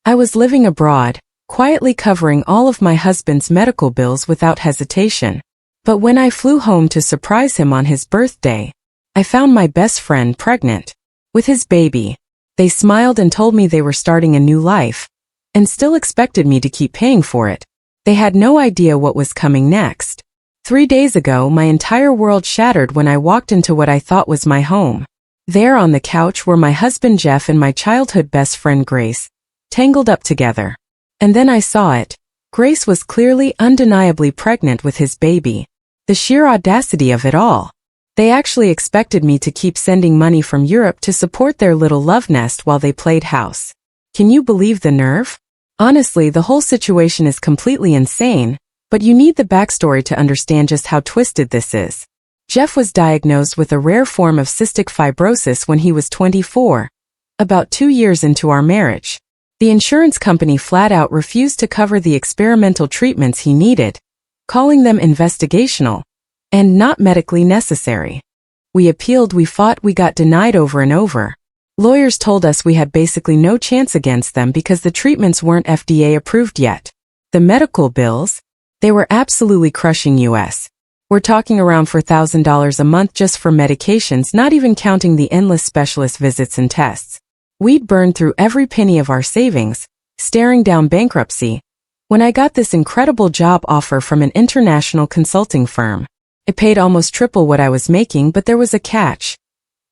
I was living abroad, quietly covering all of my husband's medical bills without hesitation. But when I flew home to surprise him on his birthday, I found my best friend pregnant with his baby. They smiled and told me they were starting a new life and still expected me to keep paying for it. They had no idea what was coming next. 3 days ago, my entire world shattered when I walked into what I thought was my home. There on the couch were my husband Jeff and my childhood best friend Grace, tangled up together. And then I saw it. Grace was clearly, undeniably pregnant with his baby. The sheer audacity of it all. They actually expected me to keep sending money from Europe to support their little love nest while they played house. Can you believe the nerve? Honestly, the whole situation is completely insane, but you need the backstory to understand just how twisted this is. Jeff was diagnosed with a rare form of cystic fibrosis when he was 24, about 2 years into our marriage. The insurance company flat out refused to cover the experimental treatments he needed, calling them investigational and not medically necessary. We appealed, we fought, we got denied over and over. Lawyers told us we had basically no chance against them because the treatments weren't FDA approved yet. The medical bills, they were absolutely crushing us. We're talking around $4,000 a month just for medications, not even counting the endless specialist visits and tests. We'd burned through every penny of our savings, staring down bankruptcy, when I got this incredible job offer from an international consulting firm. It paid almost triple what I was making, but there was a catch.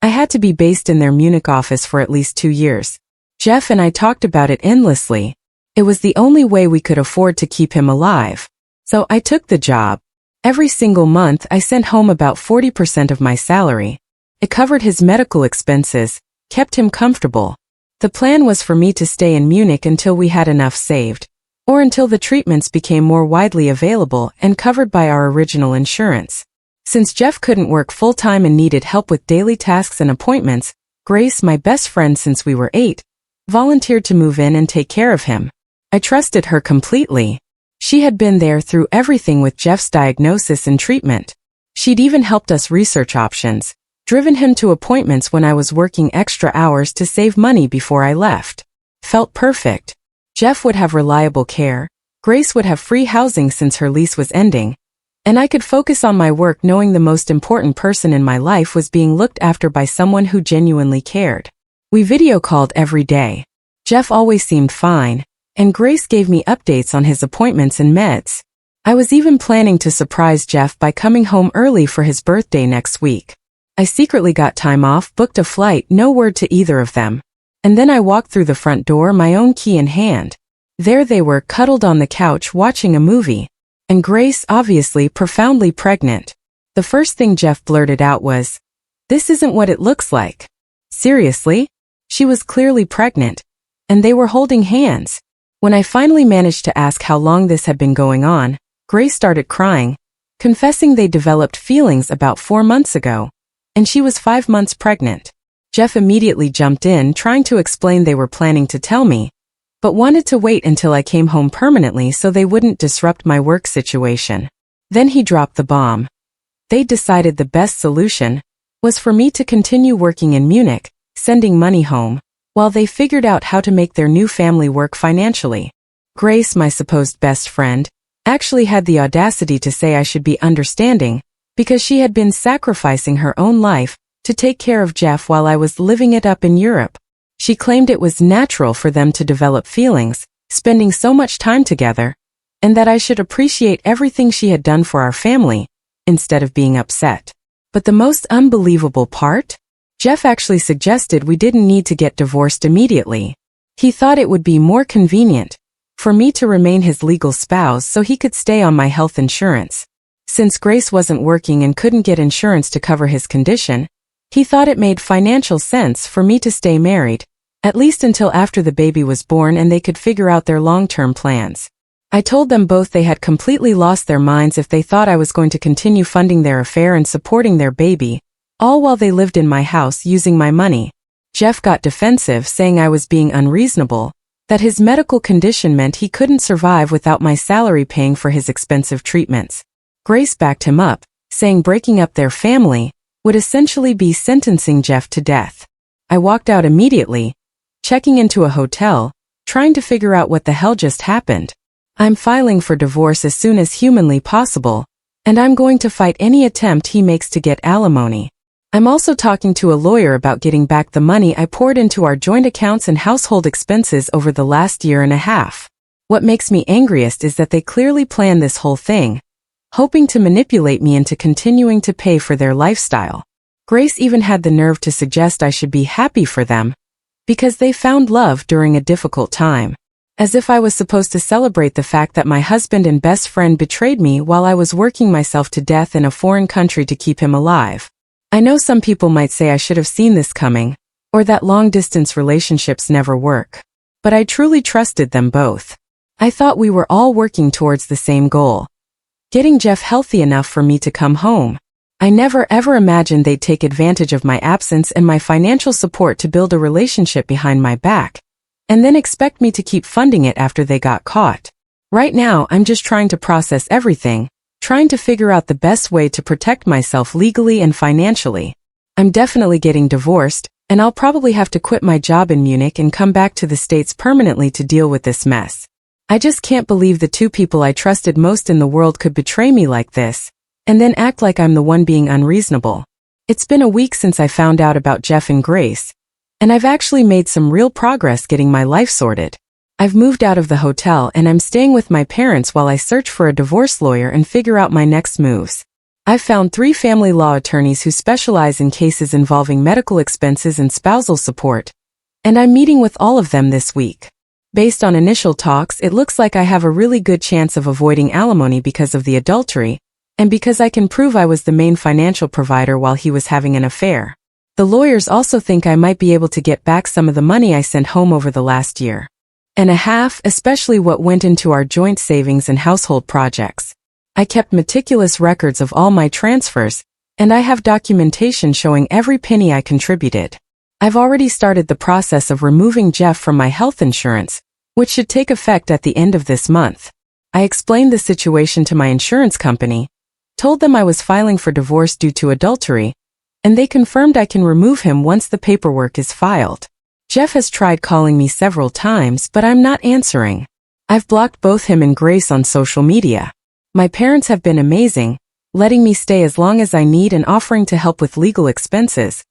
I had to be based in their Munich office for at least 2 years. Jeff and I talked about it endlessly. It was the only way we could afford to keep him alive. So I took the job. Every single month I sent home about 40% of my salary. It covered his medical expenses, kept him comfortable. The plan was for me to stay in Munich until we had enough saved, or until the treatments became more widely available and covered by our original insurance. Since Jeff couldn't work full-time and needed help with daily tasks and appointments, Grace, my best friend since we were 8, volunteered to move in and take care of him. I trusted her completely. She had been there through everything with Jeff's diagnosis and treatment. She'd even helped us research options, driven him to appointments when I was working extra hours to save money before I left. Felt perfect. Jeff would have reliable care, Grace would have free housing since her lease was ending, and I could focus on my work knowing the most important person in my life was being looked after by someone who genuinely cared. We video called every day. Jeff always seemed fine, and Grace gave me updates on his appointments and meds. I was even planning to surprise Jeff by coming home early for his birthday next week. I secretly got time off, booked a flight, no word to either of them. And then I walked through the front door, my own key in hand. There they were, cuddled on the couch watching a movie. And Grace, obviously profoundly pregnant. The first thing Jeff blurted out was, "This isn't what it looks like." Seriously? She was clearly pregnant. And they were holding hands. When I finally managed to ask how long this had been going on, Grace started crying, confessing they developed feelings about 4 months ago. And she was 5 months pregnant. Jeff immediately jumped in, trying to explain they were planning to tell me, but wanted to wait until I came home permanently so they wouldn't disrupt my work situation. Then he dropped the bomb. They decided the best solution was for me to continue working in Munich, sending money home, while they figured out how to make their new family work financially. Grace, my supposed best friend, actually had the audacity to say I should be understanding, because she had been sacrificing her own life to take care of Jeff while I was living it up in Europe. She claimed it was natural for them to develop feelings, spending so much time together, and that I should appreciate everything she had done for our family, instead of being upset. But the most unbelievable part? Jeff actually suggested we didn't need to get divorced immediately. He thought it would be more convenient for me to remain his legal spouse so he could stay on my health insurance. Since Grace wasn't working and couldn't get insurance to cover his condition, he thought it made financial sense for me to stay married, at least until after the baby was born and they could figure out their long-term plans. I told them both they had completely lost their minds if they thought I was going to continue funding their affair and supporting their baby, all while they lived in my house using my money. Jeff got defensive, saying I was being unreasonable, that his medical condition meant he couldn't survive without my salary paying for his expensive treatments. Grace backed him up, saying breaking up their family would essentially be sentencing Jeff to death. I walked out immediately, checking into a hotel, trying to figure out what the hell just happened. I'm filing for divorce as soon as humanly possible, and I'm going to fight any attempt he makes to get alimony. I'm also talking to a lawyer about getting back the money I poured into our joint accounts and household expenses over the last year and a half. What makes me angriest is that they clearly planned this whole thing, hoping to manipulate me into continuing to pay for their lifestyle. Grace even had the nerve to suggest I should be happy for them, because they found love during a difficult time. As if I was supposed to celebrate the fact that my husband and best friend betrayed me while I was working myself to death in a foreign country to keep him alive. I know some people might say I should have seen this coming, or that long-distance relationships never work. But I truly trusted them both. I thought we were all working towards the same goal: getting Jeff healthy enough for me to come home. I never ever imagined they'd take advantage of my absence and my financial support to build a relationship behind my back, and then expect me to keep funding it after they got caught. Right now, I'm just trying to process everything, trying to figure out the best way to protect myself legally and financially. I'm definitely getting divorced, and I'll probably have to quit my job in Munich and come back to the States permanently to deal with this mess. I just can't believe the two people I trusted most in the world could betray me like this, and then act like I'm the one being unreasonable. It's been a week since I found out about Jeff and Grace, and I've actually made some real progress getting my life sorted. I've moved out of the hotel and I'm staying with my parents while I search for a divorce lawyer and figure out my next moves. I've found 3 family law attorneys who specialize in cases involving medical expenses and spousal support, and I'm meeting with all of them this week. Based on initial talks, it looks like I have a really good chance of avoiding alimony because of the adultery, and because I can prove I was the main financial provider while he was having an affair. The lawyers also think I might be able to get back some of the money I sent home over the last year and a half, especially what went into our joint savings and household projects. I kept meticulous records of all my transfers, and I have documentation showing every penny I contributed. I've already started the process of removing Jeff from my health insurance, which should take effect at the end of this month. I explained the situation to my insurance company, told them I was filing for divorce due to adultery, and they confirmed I can remove him once the paperwork is filed. Jeff has tried calling me several times, but I'm not answering. I've blocked both him and Grace on social media. My parents have been amazing, letting me stay as long as I need and offering to help with legal expenses,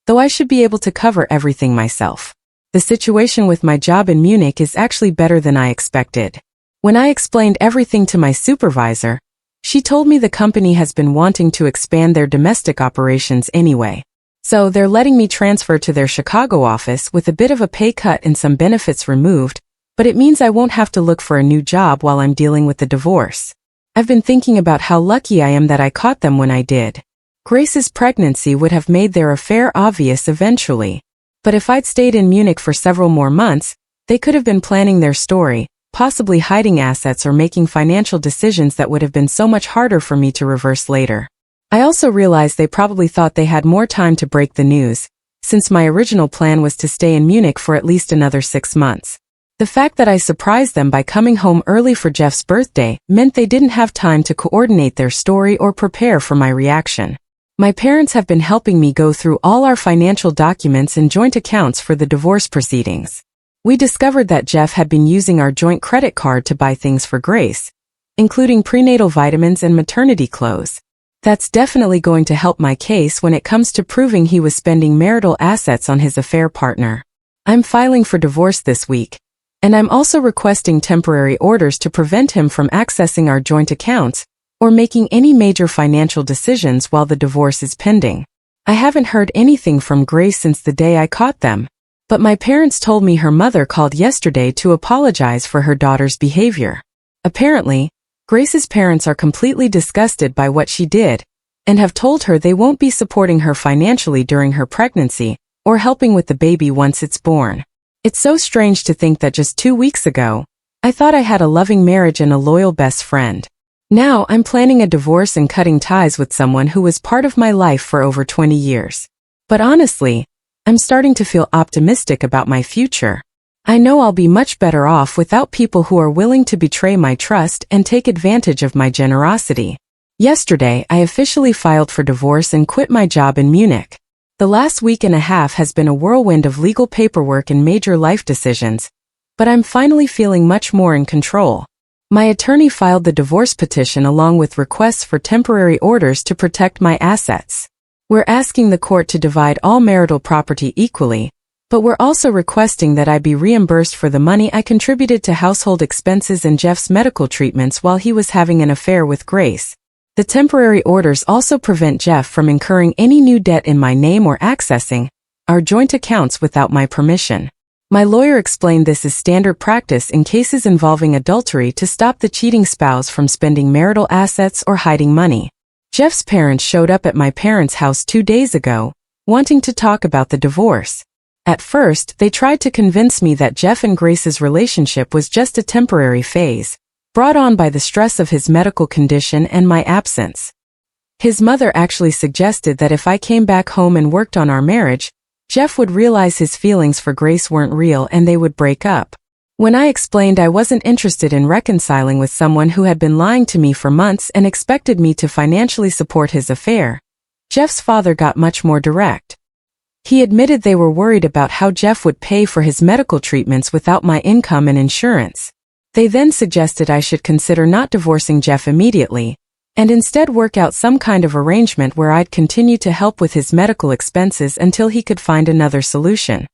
though I should be able to cover everything myself. The situation with my job in Munich is actually better than I expected. When I explained everything to my supervisor, she told me the company has been wanting to expand their domestic operations anyway. So they're letting me transfer to their Chicago office with a bit of a pay cut and some benefits removed, but it means I won't have to look for a new job while I'm dealing with the divorce. I've been thinking about how lucky I am that I caught them when I did. Grace's pregnancy would have made their affair obvious eventually. But if I'd stayed in Munich for several more months, they could have been planning their story, possibly hiding assets or making financial decisions that would have been so much harder for me to reverse later. I also realized they probably thought they had more time to break the news, since my original plan was to stay in Munich for at least another 6 months. The fact that I surprised them by coming home early for Jeff's birthday meant they didn't have time to coordinate their story or prepare for my reaction. My parents have been helping me go through all our financial documents and joint accounts for the divorce proceedings. We discovered that Jeff had been using our joint credit card to buy things for Grace, including prenatal vitamins and maternity clothes. That's definitely going to help my case when it comes to proving he was spending marital assets on his affair partner. I'm filing for divorce this week, and I'm also requesting temporary orders to prevent him from accessing our joint accounts or making any major financial decisions while the divorce is pending. I haven't heard anything from Grace since the day I caught them, but my parents told me her mother called yesterday to apologize for her daughter's behavior. Apparently, Grace's parents are completely disgusted by what she did and have told her they won't be supporting her financially during her pregnancy or helping with the baby once it's born. It's so strange to think that just 2 weeks ago, I thought I had a loving marriage and a loyal best friend. Now I'm planning a divorce and cutting ties with someone who was part of my life for over 20 years. But honestly, I'm starting to feel optimistic about my future. I know I'll be much better off without people who are willing to betray my trust and take advantage of my generosity. Yesterday, I officially filed for divorce and quit my job in Munich. The last week and a half has been a whirlwind of legal paperwork and major life decisions, but I'm finally feeling much more in control. My attorney filed the divorce petition along with requests for temporary orders to protect my assets. We're asking the court to divide all marital property equally, but we're also requesting that I be reimbursed for the money I contributed to household expenses and Jeff's medical treatments while he was having an affair with Grace. The temporary orders also prevent Jeff from incurring any new debt in my name or accessing our joint accounts without my permission. My lawyer explained this is standard practice in cases involving adultery to stop the cheating spouse from spending marital assets or hiding money. Jeff's parents showed up at my parents' house 2 days ago, wanting to talk about the divorce. At first, they tried to convince me that Jeff and Grace's relationship was just a temporary phase, brought on by the stress of his medical condition and my absence. His mother actually suggested that if I came back home and worked on our marriage, Jeff would realize his feelings for Grace weren't real and they would break up. When I explained I wasn't interested in reconciling with someone who had been lying to me for months and expected me to financially support his affair, Jeff's father got much more direct. He admitted they were worried about how Jeff would pay for his medical treatments without my income and insurance. They then suggested I should consider not divorcing Jeff immediately, and instead work out some kind of arrangement where I'd continue to help with his medical expenses until he could find another solution.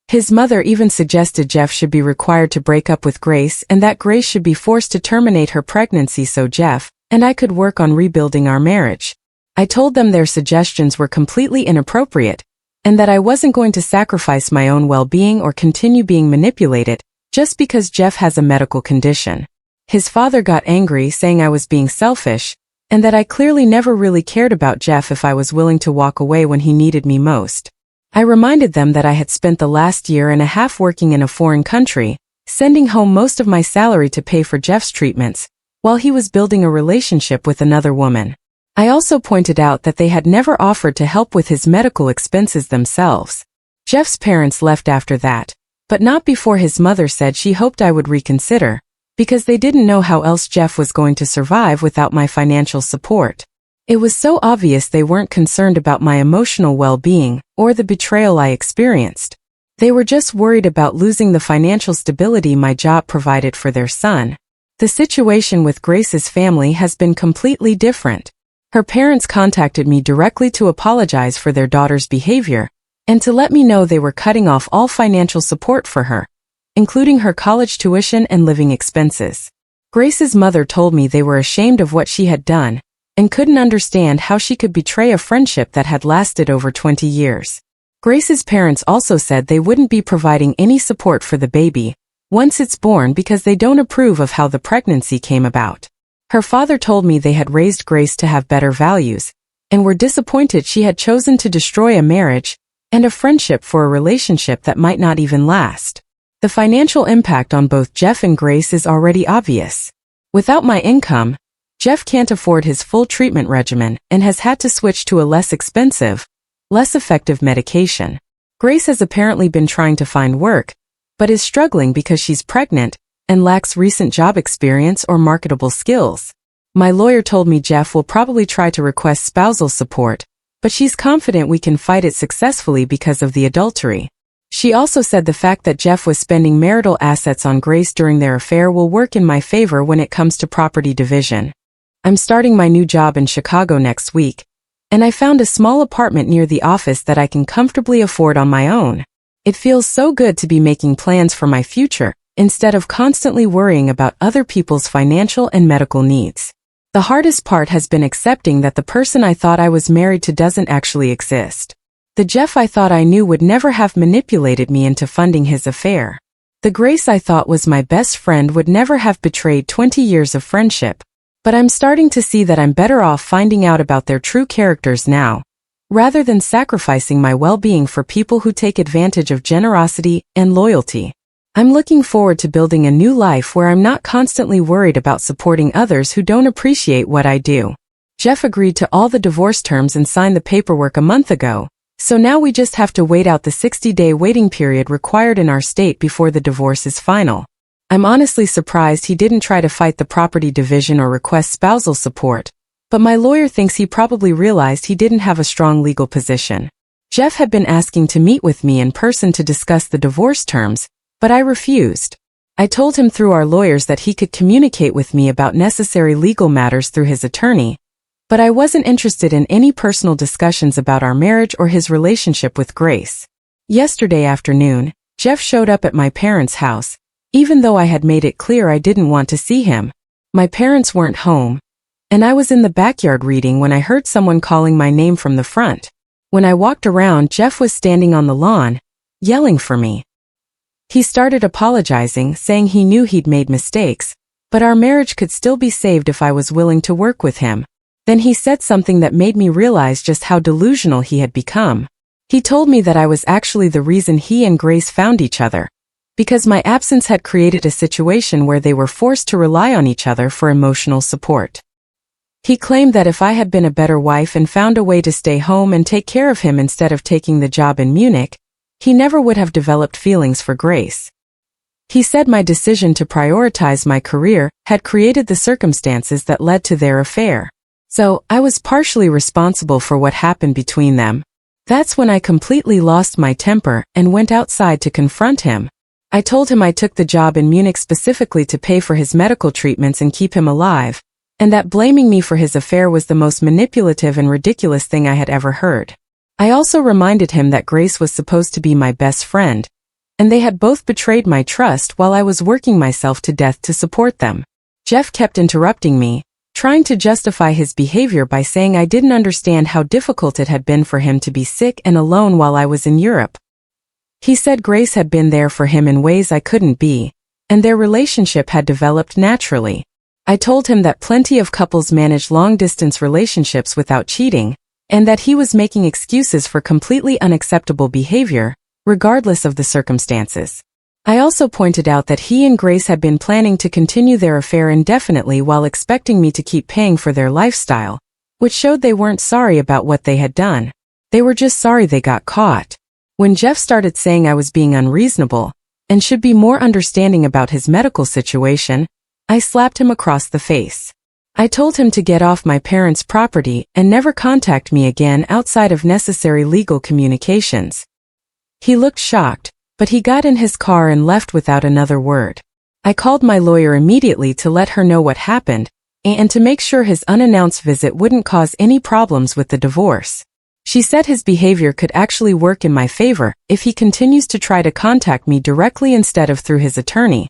His mother even suggested Jeff should be required to break up with Grace and that Grace should be forced to terminate her pregnancy so Jeff and I could work on rebuilding our marriage. I told them their suggestions were completely inappropriate, and that I wasn't going to sacrifice my own well-being or continue being manipulated just because Jeff has a medical condition. His father got angry, saying I was being selfish, and that I clearly never really cared about Jeff if I was willing to walk away when he needed me most. I reminded them that I had spent the last year and a half working in a foreign country, sending home most of my salary to pay for Jeff's treatments, while he was building a relationship with another woman. I also pointed out that they had never offered to help with his medical expenses themselves. Jeff's parents left after that, but not before his mother said she hoped I would reconsider, because they didn't know how else Jeff was going to survive without my financial support. It was so obvious they weren't concerned about my emotional well-being or the betrayal I experienced. They were just worried about losing the financial stability my job provided for their son. The situation with Grace's family has been completely different. Her parents contacted me directly to apologize for their daughter's behavior and to let me know they were cutting off all financial support for her, including her college tuition and living expenses. Grace's mother told me they were ashamed of what she had done and couldn't understand how she could betray a friendship that had lasted over 20 years. Grace's parents also said they wouldn't be providing any support for the baby once it's born because they don't approve of how the pregnancy came about. Her father told me they had raised Grace to have better values and were disappointed she had chosen to destroy a marriage and a friendship for a relationship that might not even last. The financial impact on both Jeff and Grace is already obvious. Without my income, Jeff can't afford his full treatment regimen and has had to switch to a less expensive, less effective medication. Grace has apparently been trying to find work, but is struggling because she's pregnant and lacks recent job experience or marketable skills. My lawyer told me Jeff will probably try to request spousal support, but she's confident we can fight it successfully because of the adultery. She also said the fact that Jeff was spending marital assets on Grace during their affair will work in my favor when it comes to property division. I'm starting my new job in Chicago next week, and I found a small apartment near the office that I can comfortably afford on my own. It feels so good to be making plans for my future, instead of constantly worrying about other people's financial and medical needs. The hardest part has been accepting that the person I thought I was married to doesn't actually exist. The Jeff I thought I knew would never have manipulated me into funding his affair. The Grace I thought was my best friend would never have betrayed 20 years of friendship. But I'm starting to see that I'm better off finding out about their true characters now, rather than sacrificing my well-being for people who take advantage of generosity and loyalty. I'm looking forward to building a new life where I'm not constantly worried about supporting others who don't appreciate what I do. Jeff agreed to all the divorce terms and signed the paperwork a month ago, so now we just have to wait out the 60-day waiting period required in our state before the divorce is final. I'm honestly surprised he didn't try to fight the property division or request spousal support, but my lawyer thinks he probably realized he didn't have a strong legal position. Jeff had been asking to meet with me in person to discuss the divorce terms, But I refused. I told him through our lawyers that he could communicate with me about necessary legal matters through his attorney, but I wasn't interested in any personal discussions about our marriage or his relationship with Grace. Yesterday afternoon, Jeff showed up at my parents' house, even though I had made it clear I didn't want to see him. My parents weren't home, and I was in the backyard reading when I heard someone calling my name from the front. When I walked around, Jeff was standing on the lawn, yelling for me. He started apologizing, saying he knew he'd made mistakes, but our marriage could still be saved if I was willing to work with him. Then he said something that made me realize just how delusional he had become. He told me that I was actually the reason he and Grace found each other, because my absence had created a situation where they were forced to rely on each other for emotional support. He claimed that if I had been a better wife and found a way to stay home and take care of him instead of taking the job in Munich, he never would have developed feelings for Grace. He said my decision to prioritize my career had created the circumstances that led to their affair. So, I was partially responsible for what happened between them. That's when I completely lost my temper and went outside to confront him. I told him I took the job in Munich specifically to pay for his medical treatments and keep him alive, and that blaming me for his affair was the most manipulative and ridiculous thing I had ever heard. I also reminded him that Grace was supposed to be my best friend, and they had both betrayed my trust while I was working myself to death to support them. Jeff kept interrupting me, trying to justify his behavior by saying I didn't understand how difficult it had been for him to be sick and alone while I was in Europe. He said Grace had been there for him in ways I couldn't be, and their relationship had developed naturally. I told him that plenty of couples manage long-distance relationships without cheating, and that he was making excuses for completely unacceptable behavior, regardless of the circumstances. I also pointed out that he and Grace had been planning to continue their affair indefinitely while expecting me to keep paying for their lifestyle, which showed they weren't sorry about what they had done. They were just sorry they got caught. When Jeff started saying I was being unreasonable and should be more understanding about his medical situation, I slapped him across the face. I told him to get off my parents' property and never contact me again outside of necessary legal communications. He looked shocked, but he got in his car and left without another word. I called my lawyer immediately to let her know what happened, and to make sure his unannounced visit wouldn't cause any problems with the divorce. She said his behavior could actually work in my favor if he continues to try to contact me directly instead of through his attorney,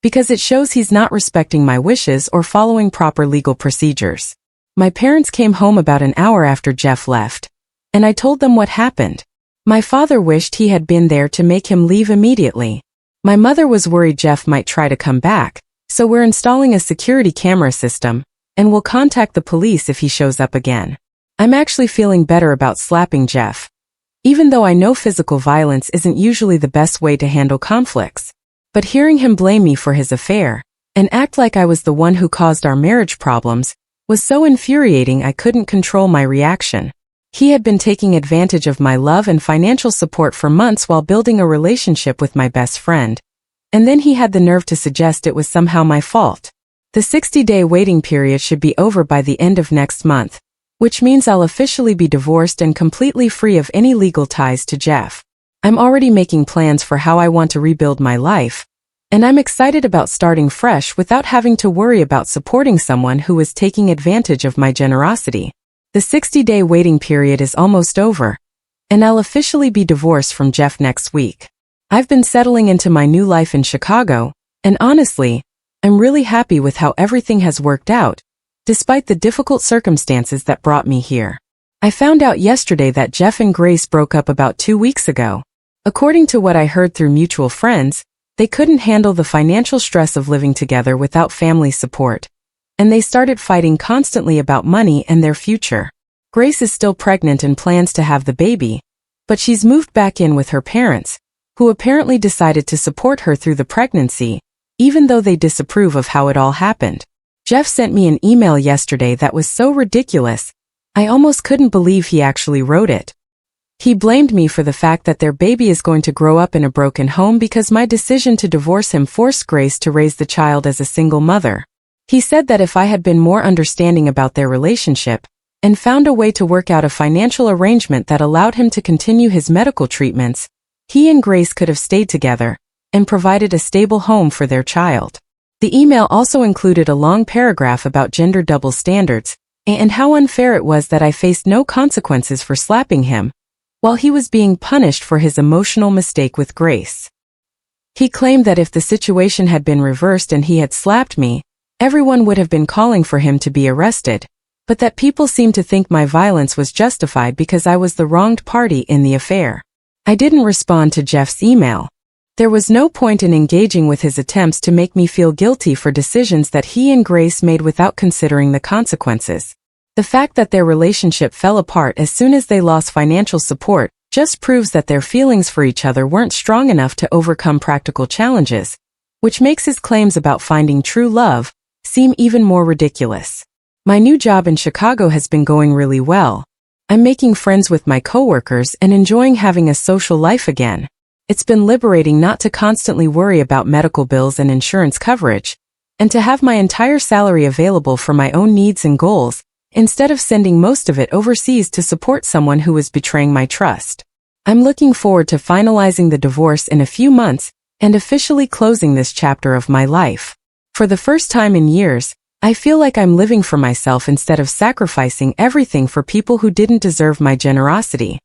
because it shows he's not respecting my wishes or following proper legal procedures. My parents came home about an hour after Jeff left, and I told them what happened. My father wished he had been there to make him leave immediately. My mother was worried Jeff might try to come back, so we're installing a security camera system, and we'll contact the police if he shows up again. I'm actually feeling better about slapping Jeff, even though I know physical violence isn't usually the best way to handle conflicts. But hearing him blame me for his affair, and act like I was the one who caused our marriage problems, was so infuriating I couldn't control my reaction. He had been taking advantage of my love and financial support for months while building a relationship with my best friend, and then he had the nerve to suggest it was somehow my fault. The 60-day waiting period should be over by the end of next month, which means I'll officially be divorced and completely free of any legal ties to Jeff. I'm already making plans for how I want to rebuild my life, and I'm excited about starting fresh without having to worry about supporting someone who is taking advantage of my generosity. The 60-day waiting period is almost over, and I'll officially be divorced from Jeff next week. I've been settling into my new life in Chicago, and honestly, I'm really happy with how everything has worked out, despite the difficult circumstances that brought me here. I found out yesterday that Jeff and Grace broke up about 2 weeks ago. According to what I heard through mutual friends, they couldn't handle the financial stress of living together without family support, and they started fighting constantly about money and their future. Grace is still pregnant and plans to have the baby, but she's moved back in with her parents, who apparently decided to support her through the pregnancy, even though they disapprove of how it all happened. Jeff sent me an email yesterday that was so ridiculous, I almost couldn't believe he actually wrote it. He blamed me for the fact that their baby is going to grow up in a broken home because my decision to divorce him forced Grace to raise the child as a single mother. He said that if I had been more understanding about their relationship and found a way to work out a financial arrangement that allowed him to continue his medical treatments, he and Grace could have stayed together, and provided a stable home for their child. The email also included a long paragraph about gender double standards and how unfair it was that I faced no consequences for slapping him, while he was being punished for his emotional mistake with Grace. He claimed that if the situation had been reversed and he had slapped me, everyone would have been calling for him to be arrested, but that people seemed to think my violence was justified because I was the wronged party in the affair. I didn't respond to Jeff's email. There was no point in engaging with his attempts to make me feel guilty for decisions that he and Grace made without considering the consequences. The fact that their relationship fell apart as soon as they lost financial support just proves that their feelings for each other weren't strong enough to overcome practical challenges, which makes his claims about finding true love seem even more ridiculous. My new job in Chicago has been going really well. I'm making friends with my coworkers and enjoying having a social life again. It's been liberating not to constantly worry about medical bills and insurance coverage, and to have my entire salary available for my own needs and goals, instead of sending most of it overseas to support someone who was betraying my trust. I'm looking forward to finalizing the divorce in a few months and officially closing this chapter of my life. For the first time in years, I feel like I'm living for myself instead of sacrificing everything for people who didn't deserve my generosity.